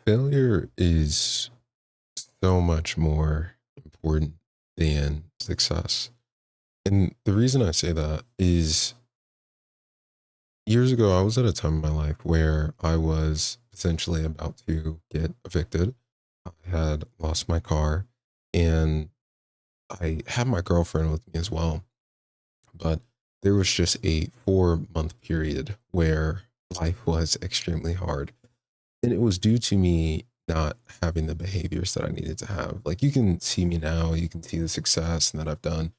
Failure is so much more important than success. And the reason I say that is years ago, I was at a time in my life where I was essentially about to get evicted. I had lost my car and I had my girlfriend with me as well. But there was just a 4 month period where life was extremely hard. And it was due to me not having the behaviors that I needed to have. Like you can see me now, you can see the success and that I've done,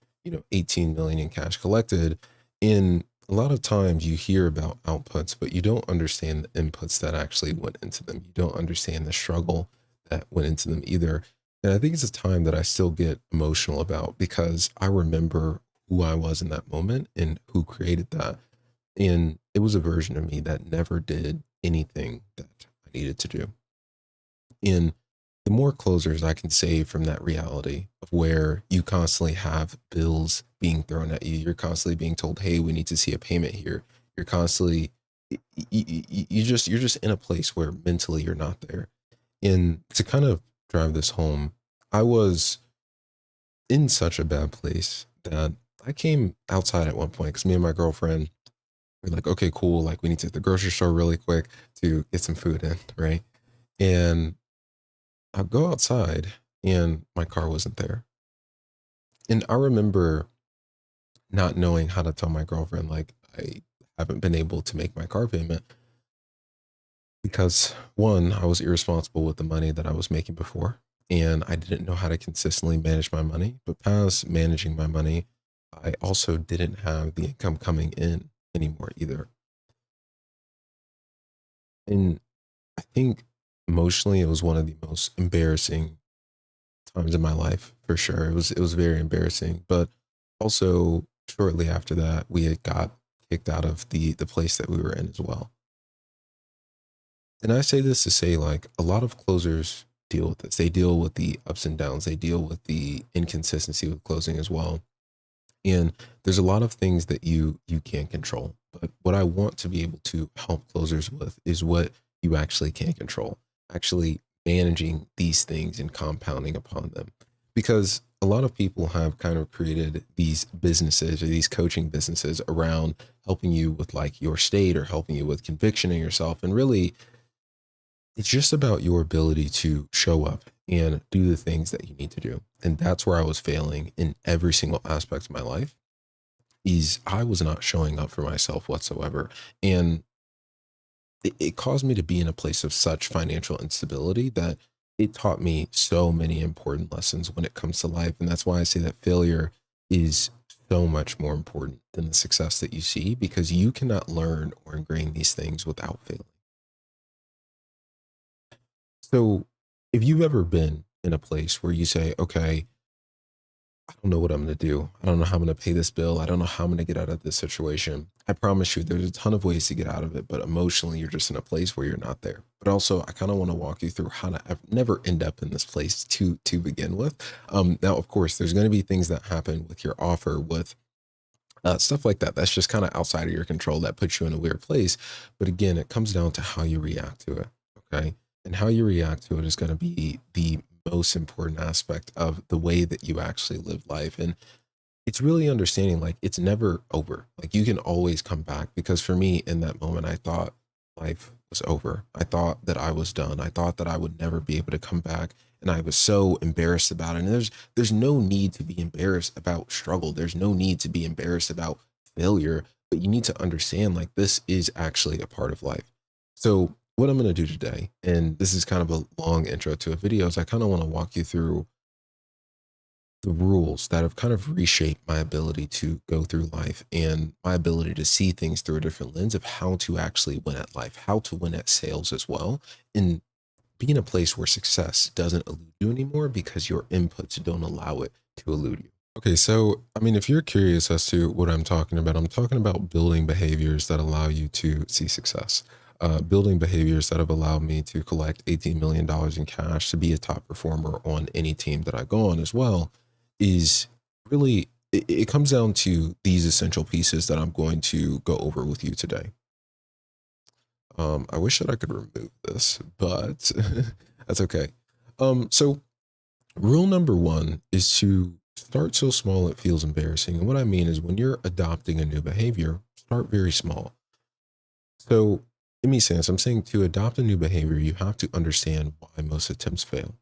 18 million in cash collected. And a lot of times you hear about outputs, but you don't understand the inputs that actually went into them. You don't understand the struggle that went into them either. And I think it's a time that I still get emotional about because I remember who I was in that moment and who created that. And it was a version of me that never did anything that I needed to do. And the more closers I can save from that reality of where you constantly have bills being thrown at you, you're constantly being told, "Hey, we need to see a payment here." You're constantly, you're just in a place where mentally you're not there. And to kind of drive this home, I was in such a bad place that I came outside at one point because me and my girlfriend we're like, okay, cool. Like, we need to hit the grocery store really quick to get some food in, right? And I go outside and my car wasn't there. And I remember not knowing how to tell my girlfriend, like, I haven't been able to make my car payment because one, I was irresponsible with the money that I was making before. And I didn't know how to consistently manage my money. But past managing my money, I also didn't have the income coming in anymore either. And I think emotionally it was one of the most embarrassing times in my life for sure. It was very embarrassing, but also shortly after that we had got kicked out of the place that we were in as well. And I say this to say like a lot of closers deal with this. They deal with the ups and downs. They deal with the inconsistency with closing as well. And there's a lot of things that you can't control. But what I want to be able to help closers with is what you actually can control, actually managing these things and compounding upon them. Because a lot of people have kind of created these businesses or these coaching businesses around helping you with like your state or helping you with convictioning yourself. And really, it's just about your ability to show up and do the things that you need to do. And that's where I was failing in every single aspect of my life is I was not showing up for myself whatsoever. And it caused me to be in a place of such financial instability that it taught me so many important lessons when it comes to life. And that's why I say that failure is so much more important than the success that you see because you cannot learn or ingrain these things without failing. So if you've ever been in a place where you say, okay, I don't know what I'm going to do. I don't know how I'm going to pay this bill. I don't know how I'm going to get out of this situation. I promise you, there's a ton of ways to get out of it, but emotionally, you're just in a place where you're not there. But also, I kind of want to walk you through how to never end up in this place to begin with. Now, of course, there's going to be things that happen with your offer, with stuff like that. That's just kind of outside of your control. That puts you in a weird place. But again, it comes down to how you react to it. Okay, and how you react to it is going to be the most important aspect of the way that you actually live life. And it's really understanding like it's never over. Like you can always come back because for me in that moment, I thought life was over. I thought that I was done. I thought that I would never be able to come back. And I was so embarrassed about it. And there's no need to be embarrassed about struggle. There's no need to be embarrassed about failure. But you need to understand like this is actually a part of life. So what I'm going to do today, and this is kind of a long intro to a video, is I kind of want to walk you through the rules that have kind of reshaped my ability to go through life and my ability to see things through a different lens of how to actually win at life, how to win at sales as well, and be in a place where success doesn't elude you anymore because your inputs don't allow it to elude you. Okay, so I mean, if you're curious as to what I'm talking about building behaviors that allow you to see success. Building behaviors that have allowed me to collect $18 million in cash to be a top performer on any team that I go on as well is really, it comes down to these essential pieces that I'm going to go over with you today. I wish that I could remove this, but that's okay. So rule number one is to start so small it feels embarrassing. And what I mean is when you're adopting a new behavior, start very small. So in me sense, I'm saying to adopt a new behavior, you have to understand why most attempts fail.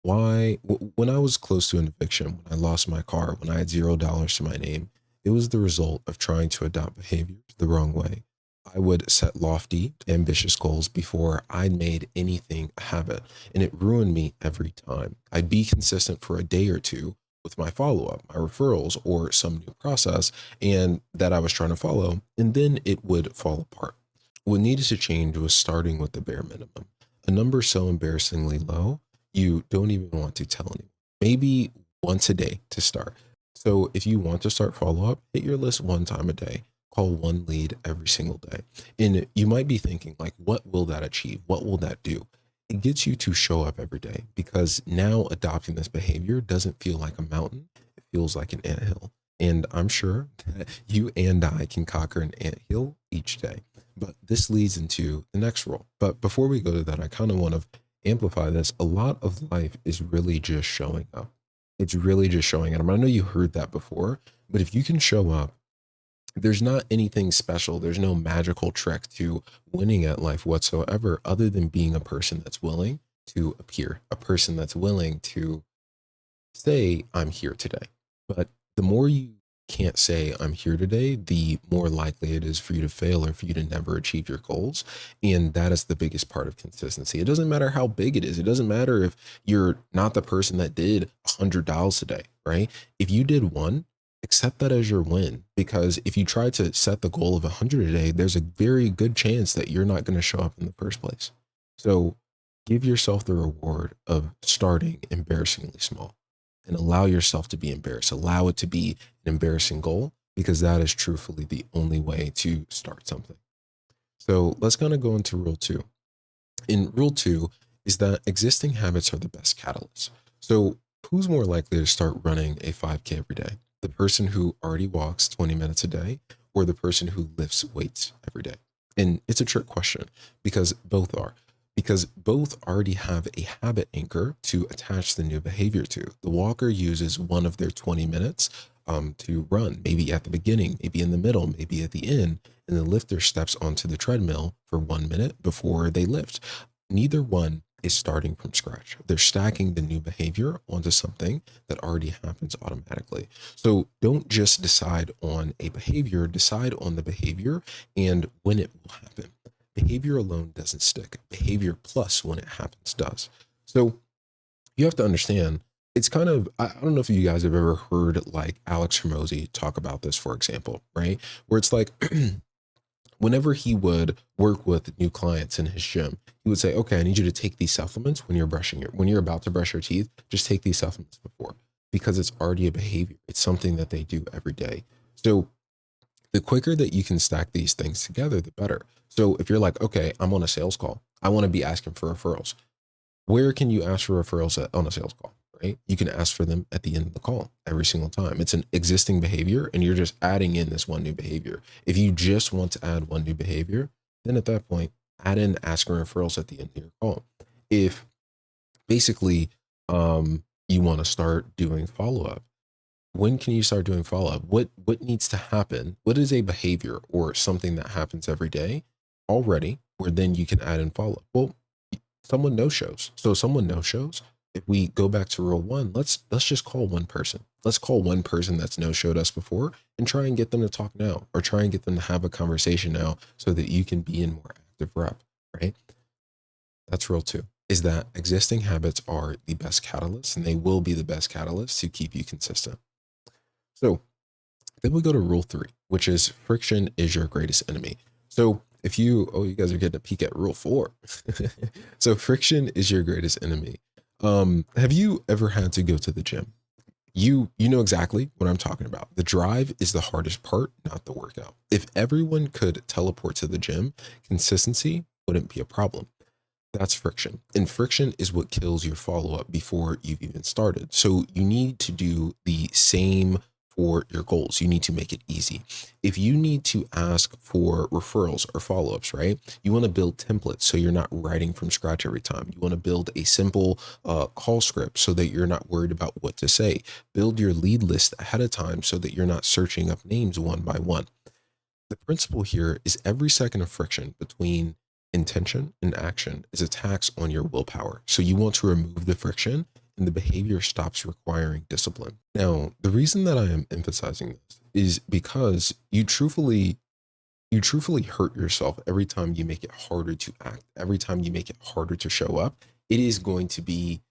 When I was close to an eviction, when I lost my car, when I had $0 to my name, it was the result of trying to adopt behaviors the wrong way. I would set lofty, ambitious goals before I made anything a habit, and it ruined me every time. I'd be consistent for a day or two with my follow up, my referrals, or some new process, and that I was trying to follow, and then it would fall apart. What needed to change was starting with the bare minimum, a number so embarrassingly low, you don't even want to tell anyone. Maybe once a day to start. So if you want to start follow up, hit your list one time a day, call one lead every single day. And you might be thinking, like, what will that achieve? What will that do? It gets you to show up every day because now adopting this behavior doesn't feel like a mountain, it feels like an anthill. And I'm sure that you and I can conquer an anthill each day. But this leads into the next role. But before we go to that, I kind of want to amplify this. A lot of life is really just showing up. It's really just showing up. I know you heard that before, but if you can show up, there's not anything special. There's no magical trick to winning at life whatsoever, other than being a person that's willing to appear, a person that's willing to say, I'm here today. But the more you can't say, I'm here today, the more likely it is for you to fail or for you to never achieve your goals. And that is the biggest part of consistency. It doesn't matter how big it is. It doesn't matter if you're not the person that did 100 dials today, right? If you did one, accept that as your win. Because if you try to set the goal of 100 a day, there's a very good chance that you're not going to show up in the first place. So give yourself the reward of starting embarrassingly small and allow yourself to be embarrassed. Allow it to be an embarrassing goal because that is truthfully the only way to start something. So let's kind of go into rule two. In rule two is that existing habits are the best catalysts. So who's more likely to start running a 5K every day? The person who already walks 20 minutes a day or the person who lifts weights every day? And it's a trick question because both are because both already have a habit anchor to attach the new behavior to. The walker uses one of their 20 minutes to run, maybe at the beginning, maybe in the middle, maybe at the end, and the lifter steps onto the treadmill for 1 minute before they lift. Neither one is starting from scratch. They're stacking the new behavior onto something that already happens automatically. So don't just decide on a behavior, decide on the behavior and when it will happen. Behavior alone doesn't stick. Behavior plus when it happens does. So you have to understand it's kind of, I don't know if you guys have ever heard like Alex Hermosi talk about this, for example, right? Where it's like, whenever he would work with new clients in his gym, he would say, okay, I need you to take these supplements when when you're about to brush your teeth, just take these supplements before, because it's already a behavior. It's something that they do every day. So the quicker that you can stack these things together, the better. So if you're like, okay, I'm on a sales call, I want to be asking for referrals. Where can you ask for referrals on a sales call, right? You can ask for them at the end of the call every single time. It's an existing behavior and you're just adding in this one new behavior. If you just want to add one new behavior, then at that point, add in asking referrals at the end of your call. If basically you want to start doing follow-up, when can you start doing follow-up? What needs to happen? What is a behavior or something that happens every day already where then you can add in follow-up? Well, someone no shows. So someone no shows. If we go back to rule one, let's just call one person. Let's call one person that's no showed us before and try and get them to talk now, or try and get them to have a conversation now so that you can be in more active rep, right? That's rule two, is that existing habits are the best catalysts and they will be the best catalysts to keep you consistent. So then we go to rule three, which is friction is your greatest enemy. So if you, oh, you guys are getting a peek at rule four. So friction is your greatest enemy. Have you ever had to go to the gym? You know exactly what I'm talking about. The drive is the hardest part, not the workout. If everyone could teleport to the gym, consistency wouldn't be a problem. That's friction. And friction is what kills your follow up before you've even started. So you need to do the same for your goals. You need to make it easy. If you need to ask for referrals or follow-ups, right? You want to build templates so you're not writing from scratch every time. You want to build a simple call script so that you're not worried about what to say. Build your lead list ahead of time so that you're not searching up names one by one. The principle here is every second of friction between intention and action is a tax on your willpower. So you want to remove the friction and the behavior stops requiring discipline. Now, the reason that I am emphasizing this is because you truthfully hurt yourself every time you make it harder to act, every time you make it harder to show up. It is going to be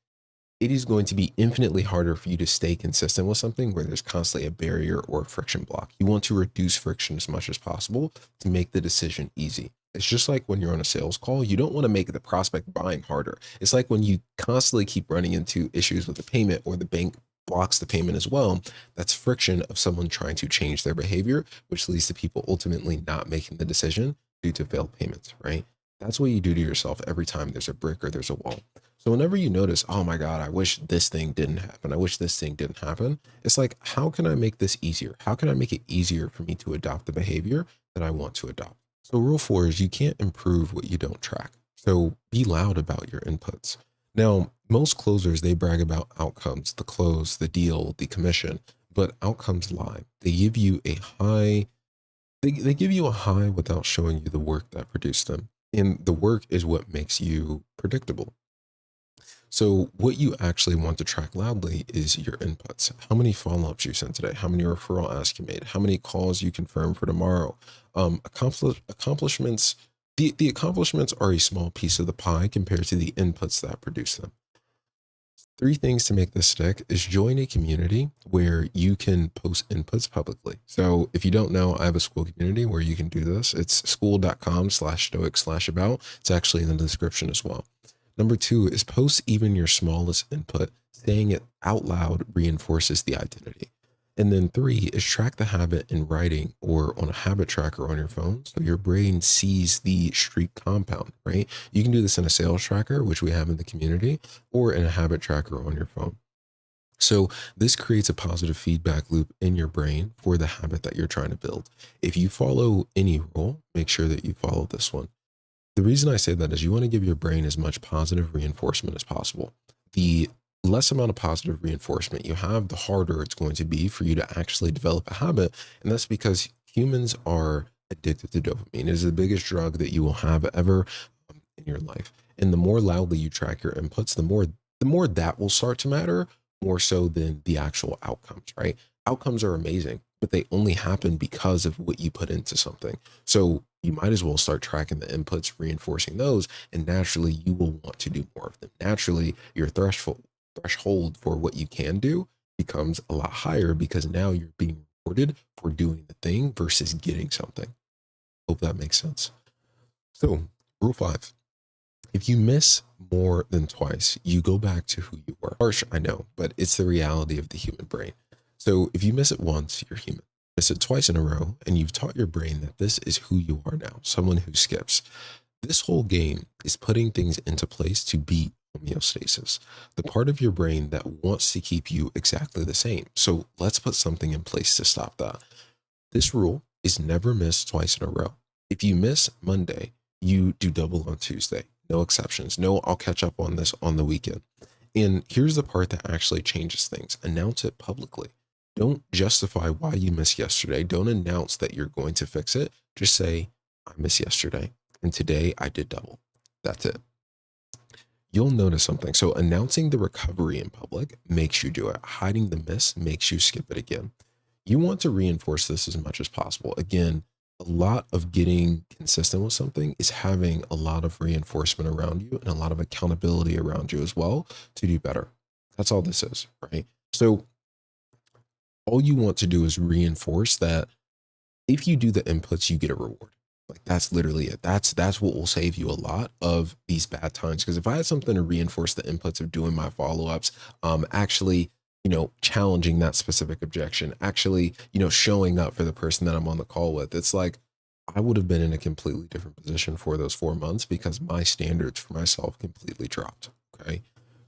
infinitely harder for you to stay consistent with something where there's constantly a barrier or a friction block. You want to reduce friction as much as possible to make the decision easy. It's just like when you're on a sales call, you don't want to make the prospect buying harder. It's like when you constantly keep running into issues with the payment or the bank blocks the payment as well. That's friction of someone trying to change their behavior, which leads to people ultimately not making the decision due to failed payments, right? That's what you do to yourself every time there's a brick or there's a wall. So whenever you notice, oh my God, I wish this thing didn't happen. I wish this thing didn't happen. It's like, how can I make this easier? How can I make it easier for me to adopt the behavior that I want to adopt? So rule 4 is you can't improve what you don't track. So be loud about your inputs. Now, most closers, they brag about outcomes, the close, the deal, the commission, but outcomes lie. They give you a high without showing you the work that produced them. And the work is what makes you predictable. So what you actually want to track loudly is your inputs. How many follow-ups you sent today? How many referral asks you made? How many calls you confirmed for tomorrow? Accomplishments. The accomplishments are a small piece of the pie compared to the inputs that produce them. 3 things to make this stick is join a community where you can post inputs publicly. So if you don't know, I have a school community where you can do this. It's school.com/stoic/about. It's actually in the description as well. Number 2 is post even your smallest input. Saying it out loud reinforces the identity. And then 3 is track the habit in writing or on a habit tracker on your phone. So your brain sees the streak compound, right? You can do this in a sales tracker, which we have in the community, or in a habit tracker on your phone. So this creates a positive feedback loop in your brain for the habit that you're trying to build. If you follow any rule, make sure that you follow this one. The reason I say that is you want to give your brain as much positive reinforcement as possible. The less amount of positive reinforcement you have, the harder it's going to be for you to actually develop a habit. And that's because humans are addicted to dopamine. It is the biggest drug that you will have ever in your life. And the more loudly you track your inputs, the more that will start to matter more so than the actual outcomes, right? Outcomes are amazing, but they only happen because of what you put into something. So you might as well start tracking the inputs, reinforcing those, and naturally you will want to do more of them. Naturally, your threshold for what you can do becomes a lot higher because now you're being rewarded for doing the thing versus getting something. Hope that makes sense. So, rule 5. If you miss more than twice, you go back to who you were. Harsh, I know, but it's the reality of the human brain. So if you miss it once, you're human. Miss it twice in a row, and you've taught your brain that this is who you are now, someone who skips. This whole game is putting things into place to beat homeostasis, the part of your brain that wants to keep you exactly the same. So let's put something in place to stop that. This rule is never miss twice in a row. If you miss Monday, you do double on Tuesday. No exceptions. No, I'll catch up on this on the weekend. And here's the part that actually changes things. Announce it publicly. Don't justify why you missed yesterday. Don't announce that you're going to fix it. Just say, I missed yesterday, and today I did double. That's it. You'll notice something. So announcing the recovery in public makes you do it. Hiding the miss makes you skip it again. You want to reinforce this as much as possible. Again, a lot of getting consistent with something is having a lot of reinforcement around you and a lot of accountability around you as well to do better. That's all this is, right? So all you want to do is reinforce that if you do the inputs, you get a reward. Like that's literally it. That's what will save you a lot of these bad times. Because if I had something to reinforce the inputs of doing my follow-ups, actually, challenging that specific objection, actually, showing up for the person that I'm on the call with, it's like I would have been in a completely different position for those 4 months because my standards for myself completely dropped. Okay.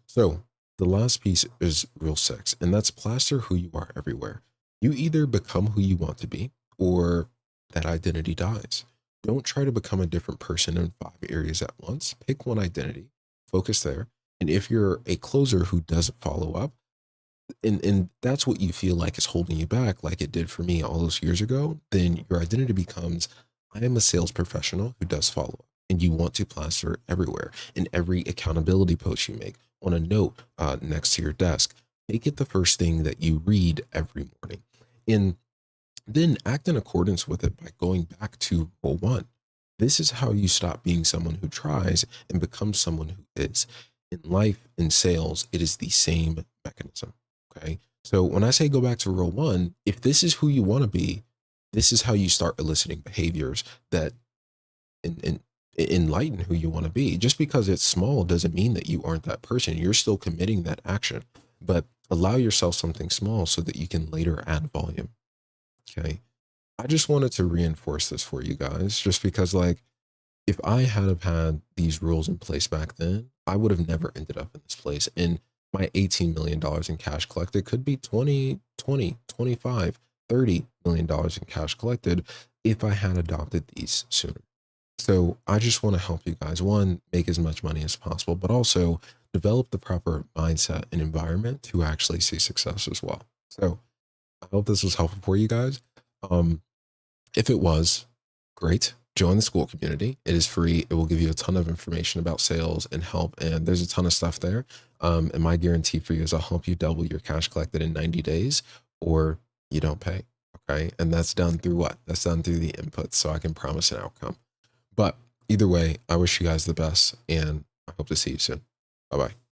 So the last piece is rule 6, and that's plaster who you are everywhere. You either become who you want to be or that identity dies. Don't try to become a different person in 5 areas at once. Pick one identity, focus there. And if you're a closer who doesn't follow up, and that's what you feel like is holding you back, like it did for me all those years ago, then your identity becomes I am a sales professional who does follow up. And you want to plaster everywhere in every accountability post you make on a note next to your desk. Make it the first thing that you read every morning. And then act in accordance with it by going back to rule one. This is how you stop being someone who tries and become someone who is. In life, in sales, it is the same mechanism. Okay. So when I say go back to rule one, if this is who you want to be, this is how you start eliciting behaviors that in enlighten who you want to be. Just because it's small doesn't mean that you aren't that person. You're still committing that action, but allow yourself something small so that you can later add volume. Okay. I just wanted to reinforce this for you guys, just because, like, if I had have had these rules in place back then, I would have never ended up in this place. And my $18 million dollars in cash collected could be 20, 20, 25, $30 million in cash collected if I had adopted these sooner. So I just want to help you guys, one, make as much money as possible, but also develop the proper mindset and environment to actually see success as well. So I hope this was helpful for you guys. Um, if it was, great. Join the school community. It is free. It will give you a ton of information about sales and help, and there's a ton of stuff there. And my guarantee for you is I'll help you double your cash collected in 90 days, or you don't pay. Okay. And that's done through what? That's done through the inputs. So I can promise an outcome. But either way, I wish you guys the best, and I hope to see you soon. Bye bye.